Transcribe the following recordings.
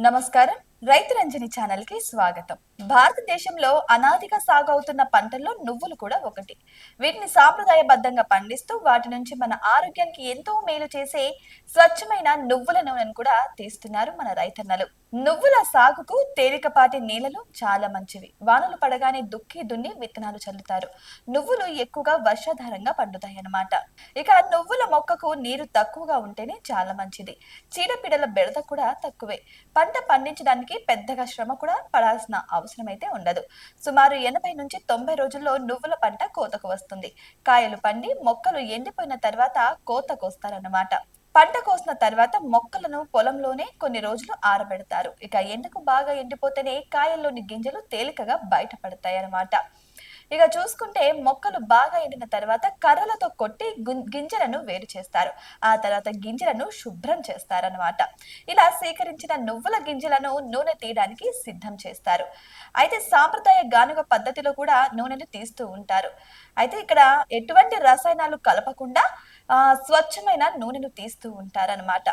నమస్కారం. రైతు రంజని ఛానల్ కి స్వాగతం. భారతదేశంలో అనాదిగా సాగవుతున్న పంటల్లో నువ్వులు కూడా ఒకటి. వీటిని సాంప్రదాయబద్ధంగా పండిస్తూ వాటి నుంచి మన ఆరోగ్యానికి ఎంతో మేలు చేసే స్వచ్ఛమైన నువ్వుల నూనెను కూడా తీస్తున్నారు మన రైతన్నలు. నువ్వుల సాగుకు తేలికపాటి నేలలు చాలా మంచివి. వానలు పడగానే దుక్కి దున్ని విత్తనాలు చల్లుతారు. నువ్వులు ఎక్కువగా వర్షాధారంగా పండుతాయన్నమాట. ఇక నువ్వుల మొక్కకు నీరు తక్కువగా ఉంటేనే చాలా మంచిది. చీడపీడల బెడద కూడా తక్కువే. పంట పండించడానికి పెద్దగా శ్రమ కూడా పడాల్సిన అవసరం అయితే ఉండదు. సుమారు 80 నుంచి 90 రోజుల్లో నువ్వుల పంట కోతకు వస్తుంది. కాయలు పండి మొక్కలు ఎండిపోయిన తర్వాత కోతకు వస్తారన్నమాట. పంట కోసిన తర్వాత మొక్కలను పొలంలోనే కొన్ని రోజులు ఆరబెడతారు. ఇక ఎండకు బాగా ఎండిపోతేనే కాయల్లోని గింజలు తేలికగా బయటపడతాయి అన్నమాట. ఇక చూసుకుంటే మొక్కలు బాగా ఎండిన తర్వాత కర్రలతో కొట్టి గింజలను వేరు చేస్తారు. ఆ తర్వాత గింజలను శుభ్రం చేస్తారన్నమాట. ఇలా సేకరించిన నువ్వుల గింజలను నూనె తీయడానికి సిద్ధం చేస్తారు. అయితే సాంప్రదాయ గానుగ పద్ధతిలో కూడా నూనెను తీస్తూ ఉంటారు. అయితే ఇక్కడ ఎటువంటి రసాయనాలు కలపకుండా స్వచ్ఛమైన నూనెను తీస్తూ ఉంటారన్నమాట.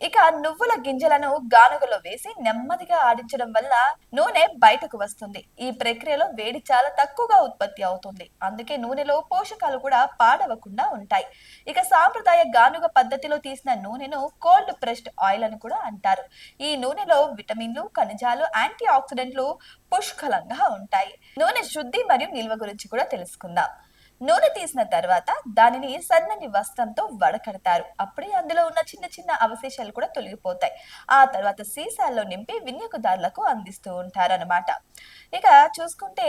ఇక నువ్వుల గింజలను గానుగలో వేసి నెమ్మదిగా ఆడించడం వల్ల నూనె బయటకు వస్తుంది. ఈ ప్రక్రియలో వేడి చాలా తక్కువగా ఉత్పత్తి అవుతుంది. అందుకే నూనెలో పోషకాలు కూడా పాడవకుండా ఉంటాయి. ఇక సాంప్రదాయ గానుగ పద్ధతిలో తీసిన నూనెను కోల్డ్ ప్రెస్డ్ ఆయిల్ అని కూడా అంటారు. ఈ నూనెలో విటమిన్లు, ఖనిజాలు, యాంటీ ఆక్సిడెంట్లు పుష్కలంగా ఉంటాయి. నూనె శుద్ధి మరియు నిల్వ గురించి కూడా తెలుసుకుందాం. నూనె తీసిన తర్వాత దానిని సన్నని వస్త్రంతో వడకడతారు. అప్పుడే అందులో ఉన్న చిన్న చిన్న అవశేషాలు కూడా తొలగిపోతాయి. ఆ తర్వాత సీసాల్లో నింపి వినియోగదారులకు అందిస్తూ ఉంటారన్నమాట. ఇక చూసుకుంటే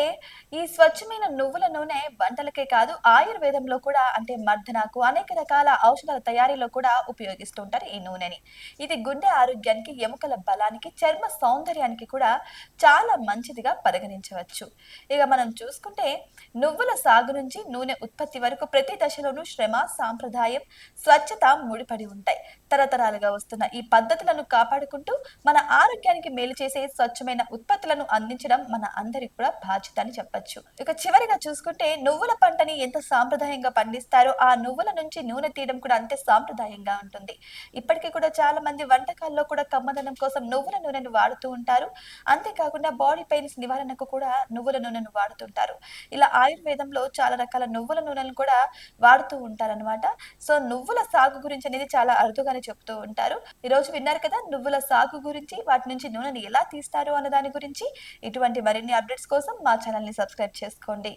ఈ స్వచ్ఛమైన నువ్వుల నూనె వంటలకే కాదు ఆయుర్వేదంలో కూడా అంటే మర్దనాకు అనేక రకాల ఔషధాల తయారీలో కూడా ఉపయోగిస్తూ ఉంటారు ఈ నూనెని. ఇది గుండె ఆరోగ్యానికి, ఎముకల బలానికి, చర్మ సౌందర్యానికి కూడా చాలా మంచిదిగా పరిగణించవచ్చు. ఇక మనం చూసుకుంటే నువ్వుల సాగు నుంచి నూనె ఉత్పత్తి వరకు ప్రతి దశలోనూ శ్రమ, సాంప్రదాయం, స్వచ్ఛత ముడిపడి ఉంటాయి. తరతరాలుగా వస్తున్న ఈ పద్ధతులను కాపాడుకుంటూ మన ఆరోగ్యానికి మేలు చేసే స్వచ్ఛమైన ఉత్పత్తులను అందించడం మన అందరికి కూడా బాధ్యత అని చెప్పొచ్చు. ఇక చివరిగా చూసుకుంటే నువ్వుల పంటని ఎంత సాంప్రదాయంగా పండిస్తారో ఆ నువ్వుల నుంచి నూనె తీయడం కూడా అంతే సాంప్రదాయంగా ఉంటుంది. ఇప్పటికీ కూడా చాలా మంది వంటకాల్లో కూడా కమ్మదనం కోసం నువ్వుల నూనెను వాడుతూ ఉంటారు. అంతేకాకుండా బాడీ పెయిన్స్ నివారణకు కూడా నువ్వుల నూనెను వాడుతుంటారు. ఇలా ఆయుర్వేదంలో చాలా రకాల నువ్వుల నూనెలను కూడా వాడుతూ ఉంటారన్నమాట. సో నువ్వుల సాగు గురించి అనేది చాలా అరుదుగానే చెప్తూ ఉంటారు. ఈ రోజు విన్నారు కదా నువ్వుల సాగు గురించి, వాటి నుంచి నూనెని ఎలా తీస్తారు అన్న దాని గురించి. ఇటువంటి మరిన్ని అప్డేట్స్ కోసం మా ఛానల్ ని సబ్స్క్రైబ్ చేసుకోండి.